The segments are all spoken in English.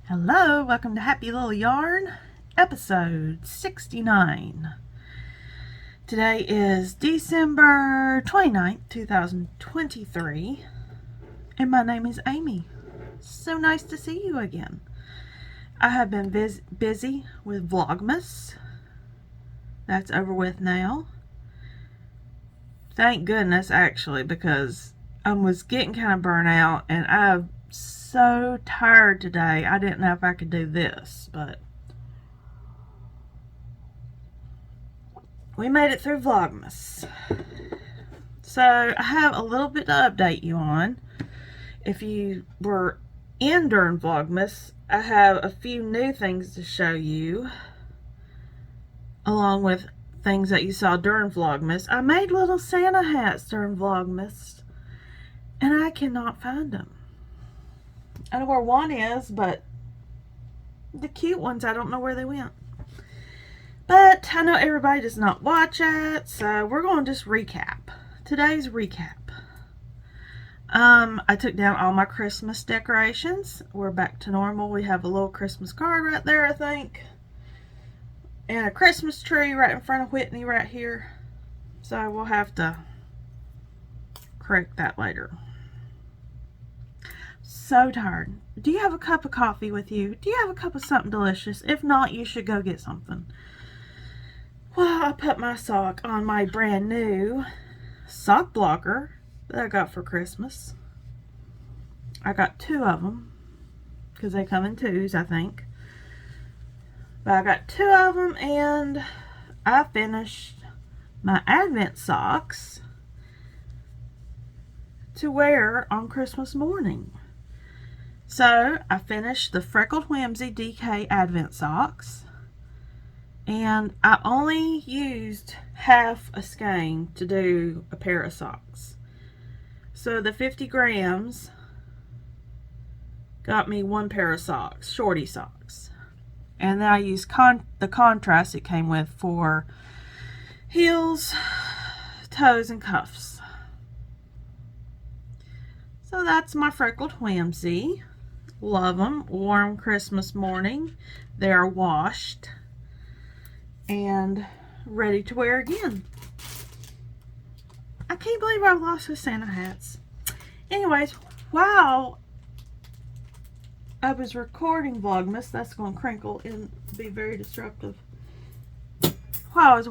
Hello, welcome to Happy Little Yarn, episode 69. Today is December 29th, 2023, and my name is Amy. So nice to see you again. I have been busy with Vlogmas. That's over with now. Thank goodness, actually, because I was getting kind of burnt out, and I'm so tired today. I didn't know if I could do this, but we made it through Vlogmas. So I have a little bit to update you on. If you were in during Vlogmas, I have a few new things to show you, along with things that you saw during Vlogmas. I made little Santa hats during Vlogmas, and I cannot find them. I know where one is, but the cute ones, I don't know where they went. But I know everybody does not watch it, so we're going to just recap. Today's recap. I took down all my Christmas decorations. We're back to normal. We have a little Christmas card right there, I think. And a Christmas tree right in front of Whitney right here. So we'll have to correct that later. So tired. Do you have a cup of coffee with you? Do you have a cup of something delicious? If not, you should go get something. Well, I put my sock on my brand new sock blocker that I got for Christmas. I got 2 of them because they come in 2s, I think. But I got 2 of them, and I finished my Advent socks to wear on Christmas morning. So I finished the Freckled Whimsy DK Advent socks, and I only used half a skein to do a pair of socks. So the 50 grams got me 1 pair of socks, shorty socks. And then I used the contrast it came with for heels, toes, and cuffs. So that's my Freckled Whimsy. Love them. Warm Christmas morning. They are washed and ready to wear again. I can't believe I lost the Santa hats. Anyways, while I was recording Vlogmas, that's going to crinkle and be very disruptive. While I was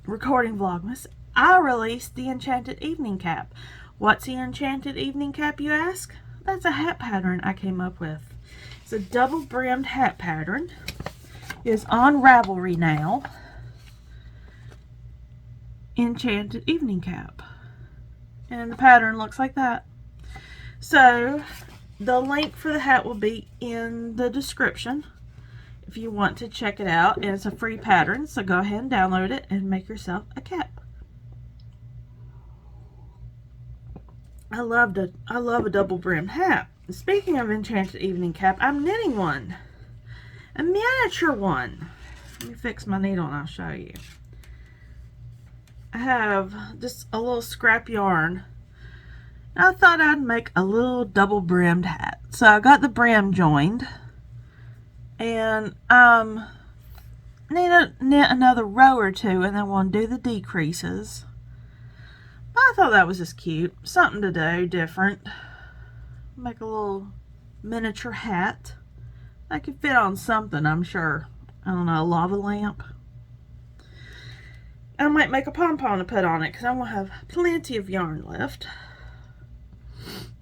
recording Vlogmas, I released the Enchanted Evening Cap. What's the Enchanted Evening Cap, you ask? That's a hat pattern I came up with. It's a double brimmed hat pattern. It's on Ravelry now. Enchanted Evening Cap. And the pattern looks like that. So the link for the hat will be in the description if you want to check it out. And it's a free pattern, so go ahead and download it and make yourself a cap. I love a double brimmed hat. Speaking of Enchanted Evening Cap, I'm knitting one. A miniature one. Let me fix my needle and I'll show you. I have just a little scrap yarn. I thought I'd make a little double brimmed hat. So I got the brim joined. And need to knit another row or 2 and then want to do the decreases. I thought that was just cute. Something to do different. Make a little miniature hat. I could fit on something, I'm sure. I don't know, a lava lamp. I might make a pom-pom to put on it because I'm going to have plenty of yarn left.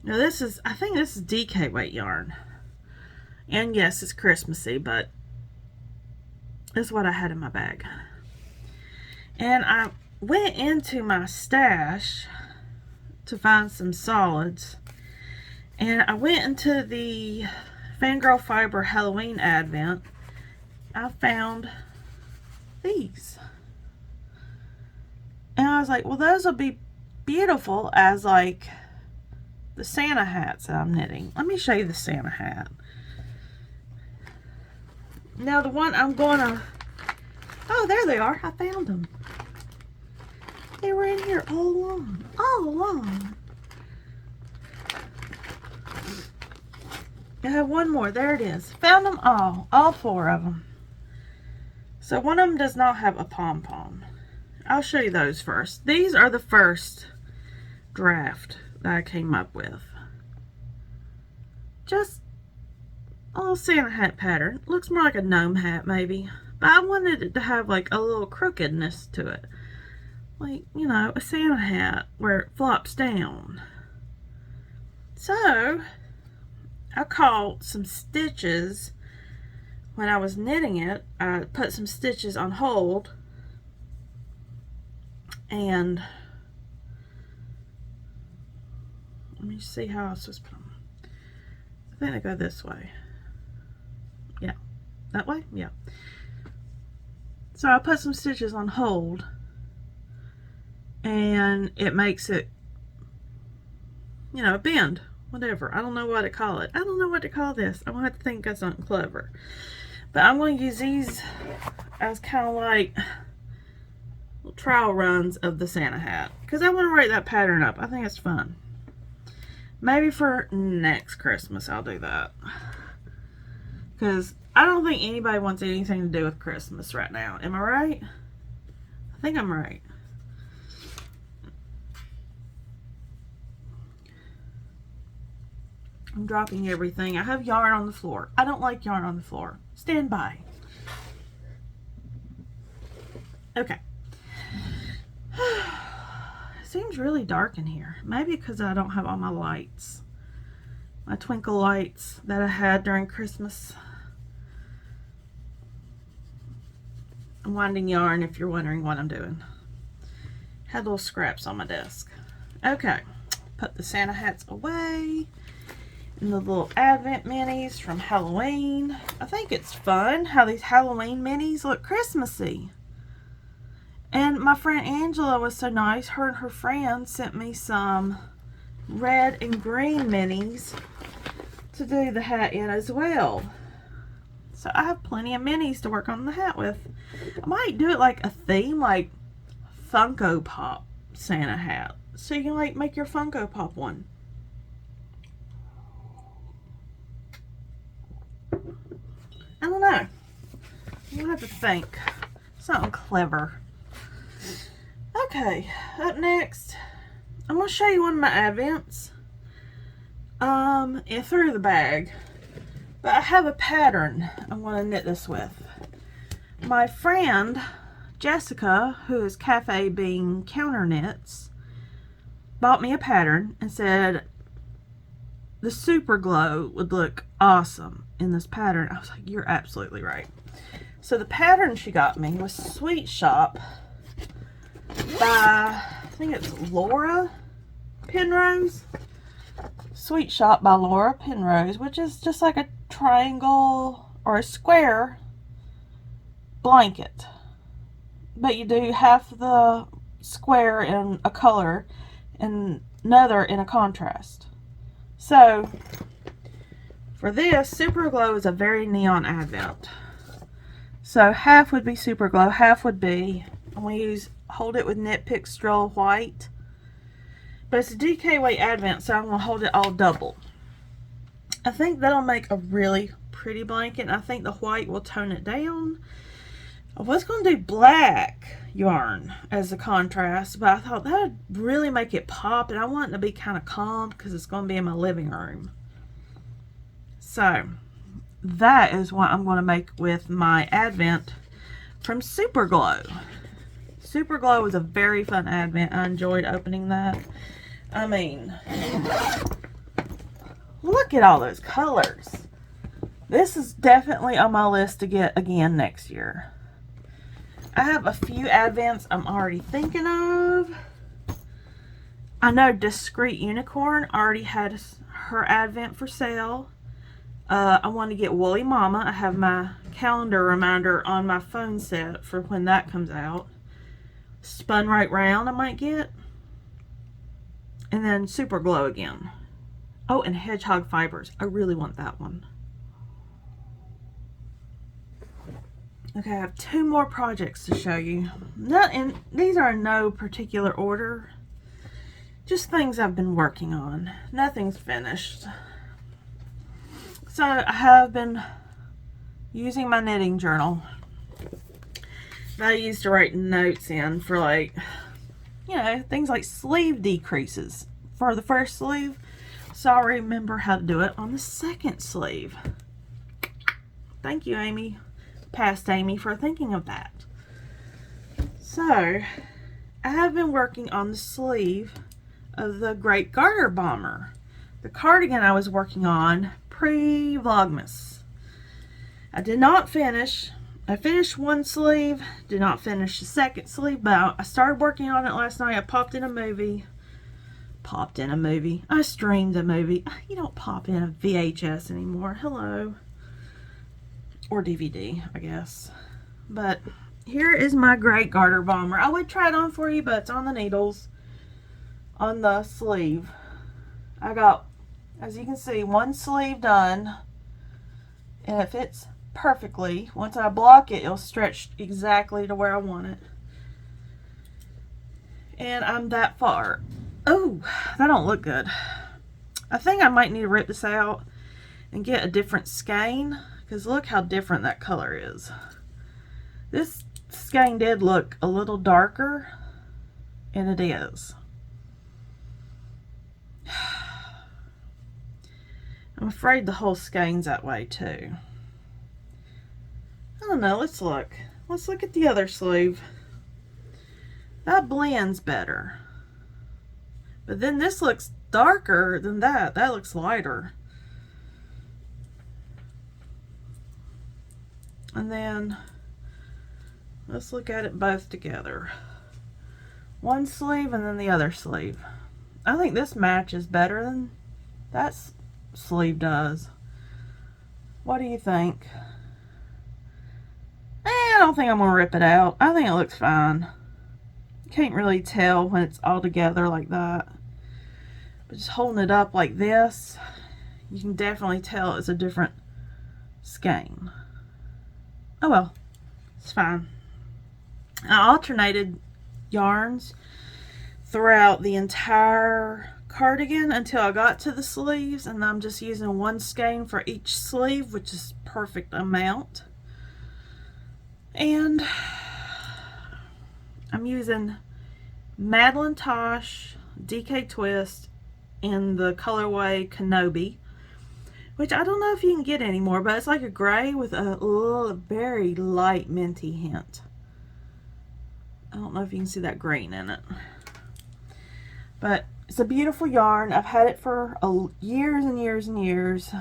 Now I think this is DK weight yarn. And yes, it's Christmassy, but it's what I had in my bag. And I went into my stash to find some solids, and I went into the Fangirl Fiber Halloween Advent. I found these, and I was like, well, those will be beautiful as like the Santa hats that I'm knitting. Let me show you the Santa hat. Now the one I'm gonna, oh, there they are. I found them. They were in here all along. I have one more. There it is. Found them all 4 of them. So one of them does not have a pom-pom. I'll show you those first. These are the first draft that I came up with. Just a little Santa hat pattern. Looks more like a gnome hat maybe. But I wanted it to have like a little crookedness to it. Like, you know, a Santa hat where it flops down. So, I caught some stitches when I was knitting it. I put some stitches on hold. And let me see how I'm supposed to put them. I think they go this way. Yeah. That way? Yeah. So I put some stitches on hold. And it makes it, you know, bend. Whatever. I don't know what to call it. I don't know what to call this. I'm going to have to think of something clever. But I'm going to use these as kind of like trial runs of the Santa hat. Because I want to write that pattern up. I think it's fun. Maybe for next Christmas I'll do that. Because I don't think anybody wants anything to do with Christmas right now. Am I right? I think I'm right. I'm dropping everything. I have yarn on the floor. I don't like yarn on the floor. Stand by. Okay. It seems really dark in here. Maybe because I don't have all my lights. My twinkle lights that I had during Christmas. I'm winding yarn if you're wondering what I'm doing. Had little scraps on my desk. Okay. Put the Santa hats away. And the little Advent minis from Halloween. I think it's fun how these Halloween minis look Christmassy. And my friend Angela was so nice. Her and her friend sent me some red and green minis to do the hat in as well. So I have plenty of minis to work on the hat with. I might do it like a theme, like Funko Pop Santa hat. So you can like make your Funko Pop one. I don't know. I'm gonna have to think. Something clever. Okay, up next, I'm gonna show you one of my Advents. It through the bag. But I have a pattern I'm gonna knit this with. My friend Jessica, who is Cafe Bean Counter Knits, bought me a pattern and said the SuperGlo would look awesome in this pattern. I was like, you're absolutely right. So the pattern she got me was Sweet Shop by, I think it's Laura Penrose. Sweet Shop by Laura Penrose, which is just like a triangle or a square blanket. But you do half the square in a color and another in a contrast. So, for this, SuperGlo is a very neon Advent. So, half would be SuperGlo, half would be, I'm going to hold it with Knit Pick Stroll White. But it's a DK weight Advent, so I'm going to hold it all double. I think that'll make a really pretty blanket, and I think the white will tone it down. I was going to do black yarn as a contrast, but I thought that would really make it pop, and I want it to be kind of calm because it's going to be in my living room. So that is what I'm going to make with my Advent from SuperGlo. SuperGlo was a very fun Advent. I enjoyed opening that. I mean, look at all those colors. This is definitely on my list to get again next year. I have a few Advents I'm already thinking of. I know Discreet Unicorn already had her Advent for sale. I want to get Woolly Mama. I have my calendar reminder on my phone set for when that comes out. Spun Right Round I might get. And then SuperGlo again. Oh, and Hedgehog Fibers. I really want that one. Okay, I have 2 more projects to show you. These are in no particular order. Just things I've been working on. Nothing's finished. So I have been using my knitting journal that I used to write notes in for, like, you know, things like sleeve decreases for the first sleeve, so I remember how to do it on the second sleeve. Thank you, Amy, past Amy, for thinking of that. So I have been working on the sleeve of the Great Garter Bomber, the cardigan I was working on pre-Vlogmas. I did not finish. I finished one sleeve, did not finish the second sleeve, but I started working on it last night. I popped in a movie. I streamed a movie. You don't pop in a VHS anymore. Hello. Or DVD, I guess. But here is my Great Garter Bomber. I would try it on for you, but it's on the needles on the sleeve. I got, as you can see, one sleeve done, and it fits perfectly. Once I block it, it'll stretch exactly to where I want it. And I'm that far. Oh, that don't look good. I think I might need to rip this out and get a different skein, because look how different that color is. This skein did look a little darker, and it is. I'm afraid the whole skein's that way too. I don't know, let's look. Let's look at the other sleeve. That blends better. But then this looks darker than that. That looks lighter. And then let's look at it both together. One sleeve and then the other sleeve. I think this matches better than that sleeve does. What do you think? I don't think I'm going to rip it out. I think it looks fine. Can't really tell when it's all together like that. But just holding it up like this, you can definitely tell it's a different skein. Oh well, it's fine. I alternated yarns throughout the entire cardigan until I got to the sleeves, and I'm just using one skein for each sleeve, which is perfect amount. And I'm using Madeline Tosh DK Twist in the colorway Kenobi, which I don't know if you can get anymore, but it's like a gray with a little very light minty hint. I don't know if you can see that green in it, but it's a beautiful yarn. I've had it for years and years and years,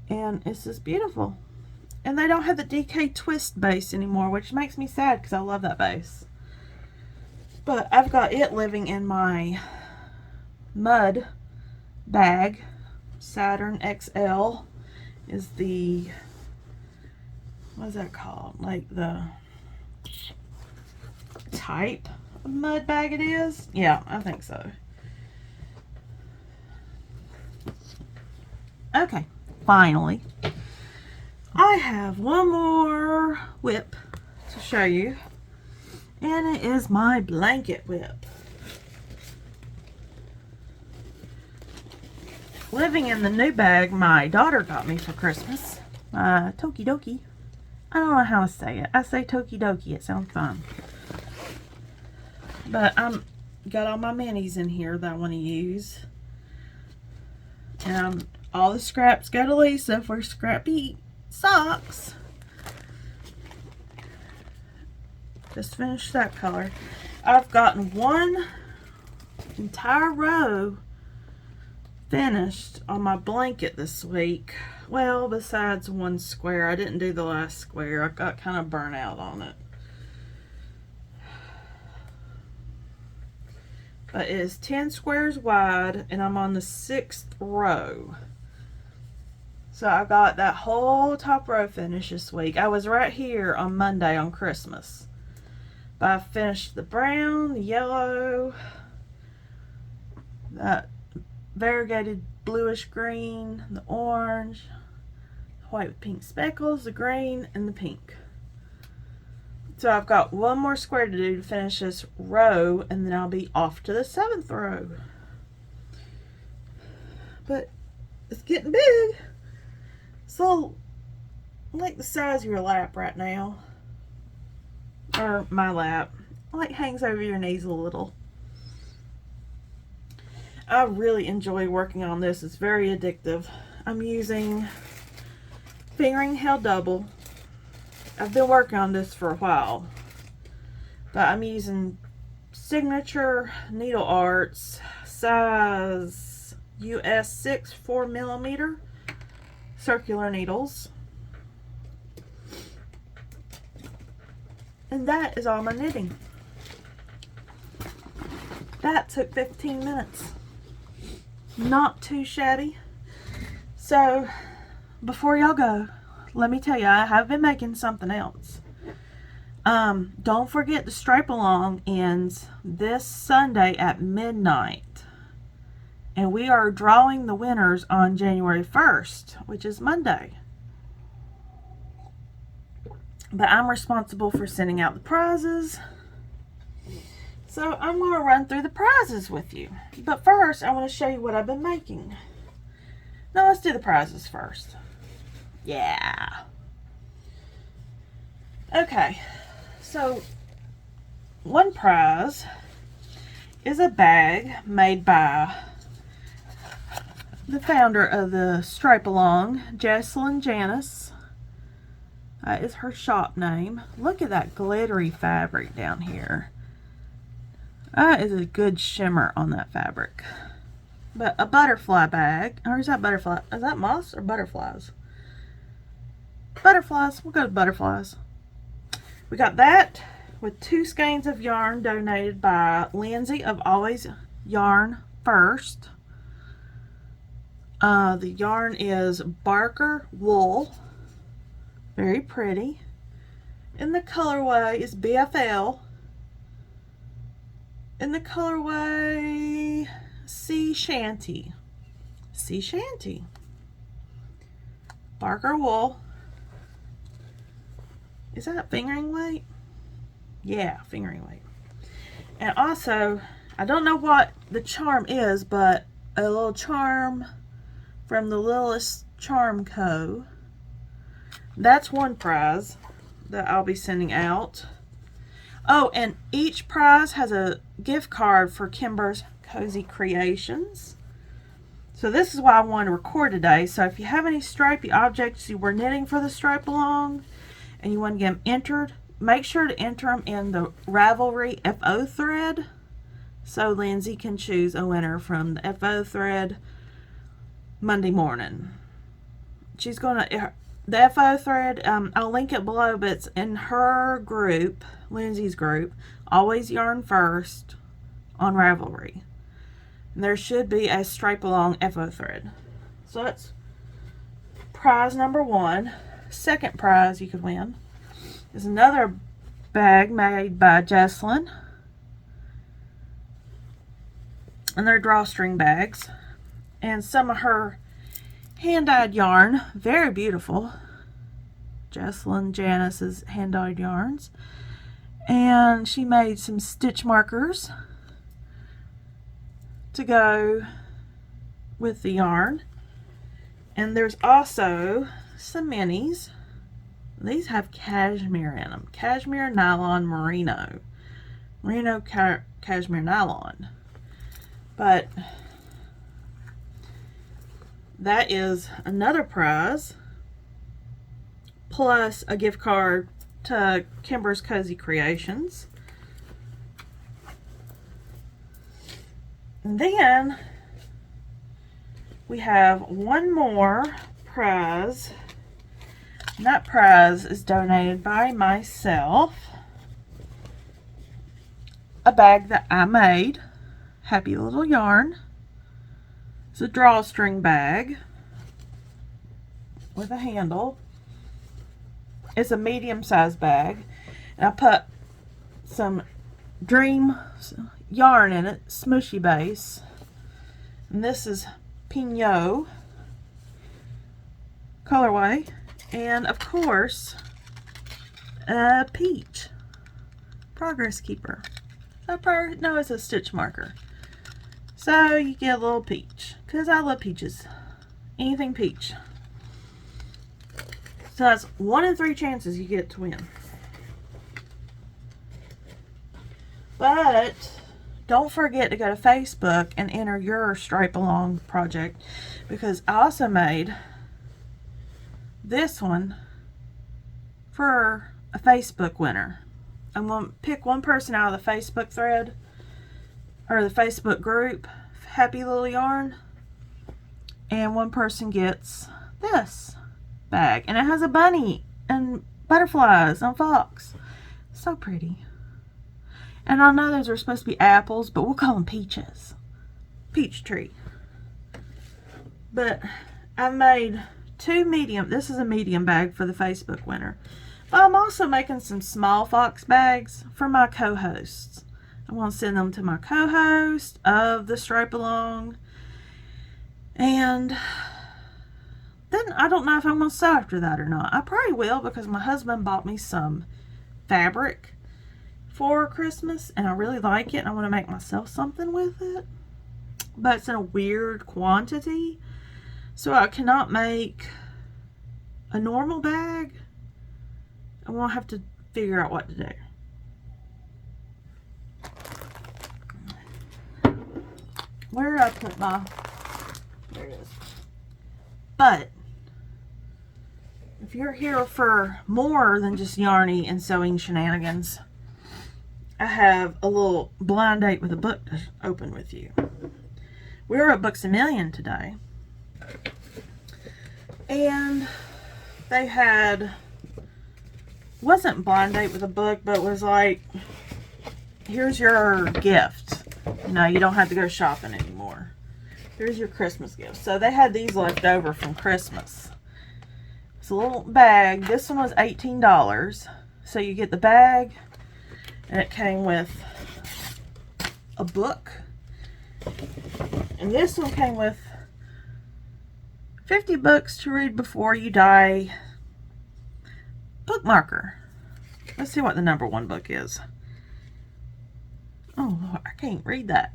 and it's just beautiful. And they don't have the DK Twist base anymore, which makes me sad because I love that base. But I've got it living in my mud bag. Saturn XL is the, what is that called? Like the type of mud bag it is? Yeah, I think so. Okay, finally. I have one more whip to show you, and it is my blanket whip. Living in the new bag my daughter got me for Christmas, Tokidoki. I don't know how to say it. I say Tokidoki, it sounds fun. But I'm got all my minis in here that I want to use. And all the scraps go to Lisa for scrappy socks. Just finished that color. I've gotten one entire row finished on my blanket this week. Well, besides one square. I didn't do the last square. I got kind of burnt out on it. But it is 10 squares wide, and I'm on the 6th row. So I got that whole top row finished this week. I was right here on Monday on Christmas. But I finished the brown, the yellow, that variegated bluish green, the orange, white with pink speckles, the green, and the pink. So I've got one more square to do to finish this row, and then I'll be off to the 7th row. But It's getting big. So, like the size of your lap right now. Or my lap. Like hangs over your knees a little. I really enjoy working on this. It's very addictive. I'm using fingering held double. I've been working on this for a while. But I'm using Signature Needle Arts size US 6 4mm circular needles. And that is all my knitting. That took 15 minutes. Not too shabby. So, before y'all go, let me tell you, I have been making something else. Don't forget the stripe along ends this Sunday at midnight. And we are drawing the winners on January 1st, which is Monday. But I'm responsible for sending out the prizes. So I'm going to run through the prizes with you. But first, I want to show you what I've been making. Now let's do the prizes first. Yeah. Okay. So, one prize is a bag made by the founder of the Stripe Along, Jessalyn, Janice. That is her shop name. Look at that glittery fabric down here. That is a good shimmer on that fabric. But a butterfly bag. Or is that butterfly? Is that moss or butterflies? Butterflies. We'll go with butterflies. We got that with 2 skeins of yarn donated by Lindsay of Always Yarn First. The yarn is Barker Wool. Very pretty. And the colorway is BFL. And the colorway Sea Shanty. Sea Shanty. Barker Wool. Is that fingering weight? Yeah, fingering weight. And also, I don't know what the charm is, but a little charm from the Littlest Charm Co. That's one prize that I'll be sending out. Oh, and each prize has a gift card for Kimber's Cozy Creations. So this is why I wanted to record today. So if you have any stripy objects you were knitting for the stripe along and you want to get them entered, make sure to enter them in the Ravelry FO thread so Lindsay can choose a winner from the FO thread Monday morning. She's going to... The FO thread, I'll link it below, but it's in her group, Lindsay's group, Always Yarn First on Ravelry. And there should be a stripe along FO thread. So that's prize number 1. Second prize you could win is another bag made by Jessalyn. And they're drawstring bags. And some of her hand-dyed yarn, very beautiful. Jessalyn Janice's hand-dyed yarns. And she made some stitch markers to go with the yarn. And there's also some minis. These have cashmere in them. Cashmere, nylon, merino. Merino cashmere nylon. But that is another prize, plus a gift card to Kimber's Cozy Creations. And then we have one more prize. And that prize is donated by myself. A bag that I made. Happy Little Yarn. It's a drawstring bag with a handle. It's a medium-sized bag. And I put some Dream yarn in it, smooshy base. And this is Pinot colorway. And of course, a peach. Progress Keeper. No, it's a stitch marker. So you get a little peach, because I love peaches. anything peach. So that's 1 in 3 chances you get to win. But don't forget to go to Facebook and enter your stripe along project, because I also made this one for a Facebook winner. I'm going to pick one person out of the Facebook thread or the Facebook group, Happy Little Yarn, and one person gets this bag, and it has a bunny and butterflies and fox. So pretty. And I know those are supposed to be apples, but we'll call them peaches. Peach tree. But I've made 2 medium. This is a medium bag for the Facebook winner. But I'm also making some small fox bags for my co-hosts. I want to send them to my co-host of the Stripe Along. And then I don't know if I'm going to sew after that or not. I probably will, because my husband bought me some fabric for Christmas, and I really like it, and I want to make myself something with it. But it's in a weird quantity, so I cannot make a normal bag. I won't have to figure out what to do. Where did I put my... There it is. But if you're here for more than just yarny and sewing shenanigans, I have a little blind date with a book to open with you. We were at Books A Million today, and they had, wasn't blind date with a book, but was like, here's your gift. No, you don't have to go shopping anymore. Here's your Christmas gift. So they had these left over from Christmas. It's a little bag. This one was $18. So you get the bag, and it came with a book. And this one came with 50 books to read before you die. Bookmarker. Let's see what the #1 book is. Oh, Lord, I can't read that.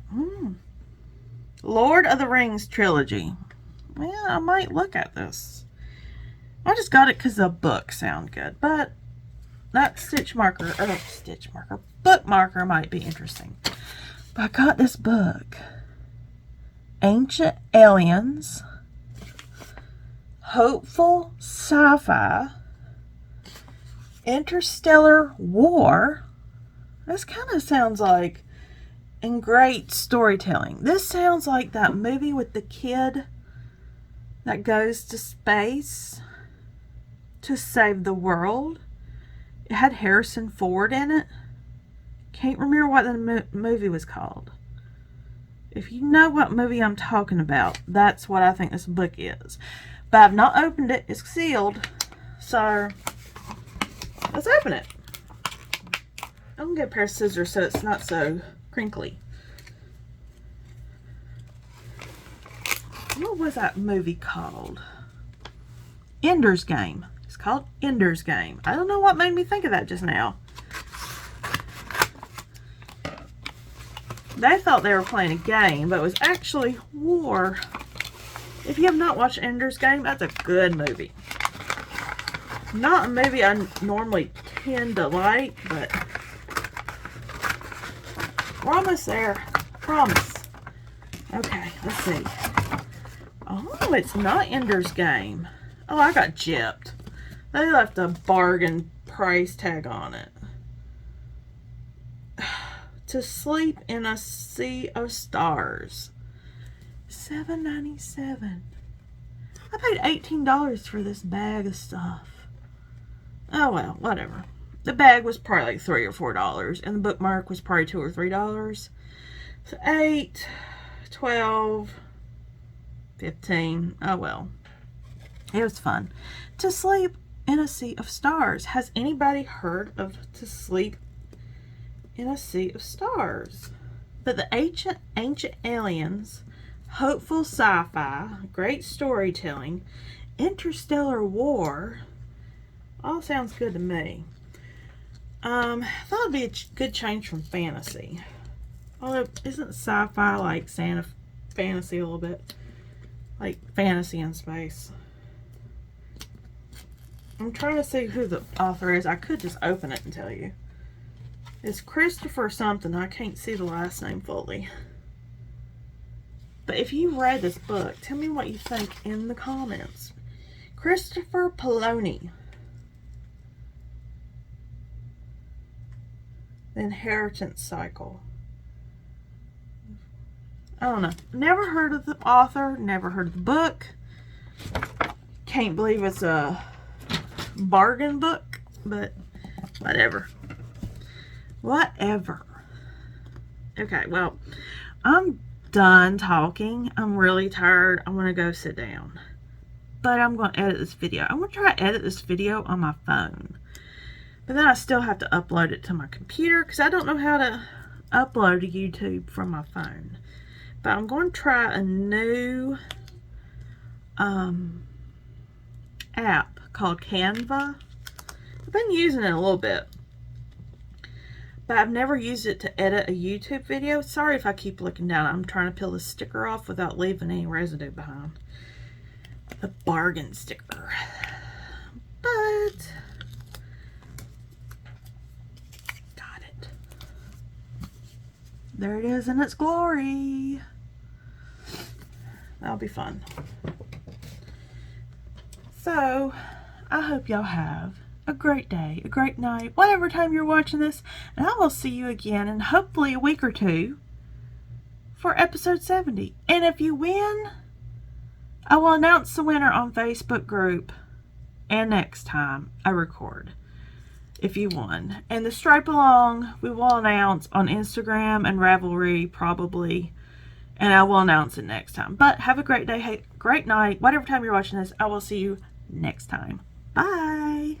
Lord of the Rings trilogy. Yeah, I might look at this. I just got it because the books sound good, but that bookmarker might be interesting. But I got this book. Ancient Aliens. Hopeful Sci-Fi. Interstellar War. This kind of sounds like, and great storytelling. This sounds like that movie with the kid that goes to space to save the world. It had Harrison Ford in it. Can't remember what the movie was called. If you know what movie I'm talking about, that's what I think this book is. But I've not opened it. It's sealed. So, let's open it. I'm going to get a pair of scissors so it's not so crinkly. What was that movie called? Ender's Game. It's called Ender's Game. I don't know what made me think of that just now. They thought they were playing a game, but it was actually war. If you have not watched Ender's Game, that's a good movie. Not a movie I normally tend to like, but we're almost there. Promise. Okay, let's see. Oh, it's not Ender's Game. Oh, I got gypped. They left a bargain price tag on it. To Sleep in a Sea of Stars. $7.97. I paid $18 for this bag of stuff. Oh well, whatever. The bag was probably like $3 or $4, and the bookmark was probably $2 or $3. So 8, 12, 15. Oh well. It was fun. To Sleep in a Sea of Stars. Has anybody heard of To Sleep in a Sea of Stars? But the ancient aliens, hopeful sci-fi, great storytelling, interstellar war, all sounds good to me. I thought it'd be a good change from fantasy. Although, isn't sci-fi like fantasy a little bit? like fantasy in space. I'm trying to see who the author is. I could just open it and tell you. It's Christopher something. I can't see the last name fully. But if you read this book, tell me what you think in the comments. Christopher Paolini. The Inheritance Cycle. I don't know. Never heard of the author. Never heard of the book. Can't believe it's a bargain book. But whatever. Whatever. Okay, well, I'm done talking. I'm really tired. I want to go sit down. But I'm going to edit this video. I'm going to try to edit this video on my phone. But then I still have to upload it to my computer because I don't know how to upload to YouTube from my phone. But I'm going to try a new app called Canva. I've been using it a little bit. But I've never used it to edit a YouTube video. Sorry if I keep looking down. I'm trying to peel the sticker off without leaving any residue behind. The bargain sticker. But got it. There it is in its glory. That'll be fun. So, I hope y'all have a great day, a great night, whatever time you're watching this, and I will see you again in hopefully a week or two for episode 70. And if you win, I will announce the winner on Facebook group and next time I record if you won. And the Stripe Along we will announce on Instagram and Ravelry probably, and I will announce it next time. But have a great day, great night, whatever time you're watching this. I will see you next time. Bye.